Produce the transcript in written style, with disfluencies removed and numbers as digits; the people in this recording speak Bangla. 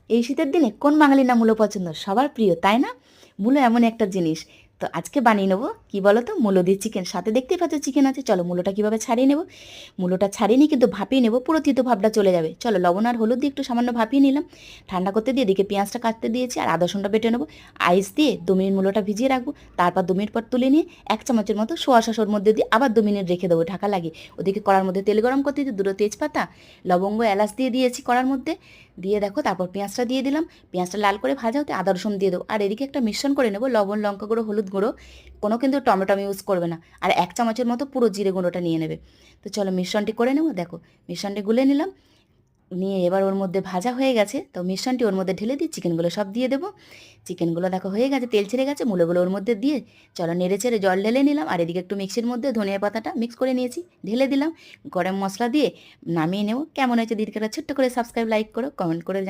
এই শীতের দিনে কোন বাঙালির না মূলো পছন্দ, সবার প্রিয় তাই না? মূলো এমন একটা জিনিস। তো আজকে বানিয়ে নেবো কি বলো তো, মূলো দিয়ে চিকেন। সাথে দেখতেই পাচ্ছ চিকেন আছে। চলো মূলোটা কীভাবে ছাড়িয়ে নেবো। মূলোটা ছাড়িয়ে নিয়ে কিন্তু ভাপিয়ে নেবো, পুরো তিতো ভাবটা চলে যাবে। চলো লবণ আর হলুদ দিয়ে একটু সামান্য ভাপিয়ে নিলাম। ঠান্ডা করতে দিয়ে এদিকে পেঁয়াজটা কাটতে দিয়েছি আর আদা রসুনটা বেটে নেবো। আইস দিয়ে 2 মিনিট মূলোটা ভিজিয়ে রাখবো। তারপর 2 মিনিট পর তুলে নিয়ে 1 চামচের মতো সোয়া সস ওর মধ্যে দিয়ে আবার 2 মিনিট রেখে দেবো ঢাকা লাগিয়ে। ওদিকে কড়ার মধ্যে তেল গরম করতে দিয়ে 2টো তেজপাতা, লবঙ্গ, এলাচ দিয়ে দিয়েছি কড়ার মধ্যে। দিয়ে দেখো তারপর পেঁয়াজটা দিয়ে দিলাম। পেঁয়াজটা লাল করে ভাজা হতে আদা রসুন দিয়ে দেবো। আর এদিকে একটা মিশ্রণ করে নেবো, লবণ, লঙ্কা গুঁড়ো, হলুদ গুঁড়ো, কোনো কিন্তু টমেটো ইউজ করবে না। আর 1 চামচের মতো পুরো জিরে গুঁড়োটা নিয়ে নেবে। তো চলো মিশ্রণটি করে নেবো। দেখো মিশ্রণটি গুলে নিলাম। নিয়ে এবার ওর মধ্যে ভাজা হয়ে গেছে, তো মিশ্রণটি ওর মধ্যে ঢেলে দিয়ে চিকেনগুলো সব দিয়ে দেবো। চিকেনগুলো দেখো হয়ে গেছে, তেল ছেড়ে গেছে, মূলোগুলো ওর মধ্যে দিয়ে চলো নেড়ে চেড়ে জল ঢেলে নিলাম। আর এদিকে একটু মিক্সির মধ্যে ধনিয়া পাতাটা মিক্স করে নিয়েছি, ঢেলে দিলাম। গরম মশলা দিয়ে নামিয়ে নেবো। কেমন হয়েছে দিদিকে ছোট্ট করে সাবস্ক্রাইব, লাইক করো, কমেন্ট করে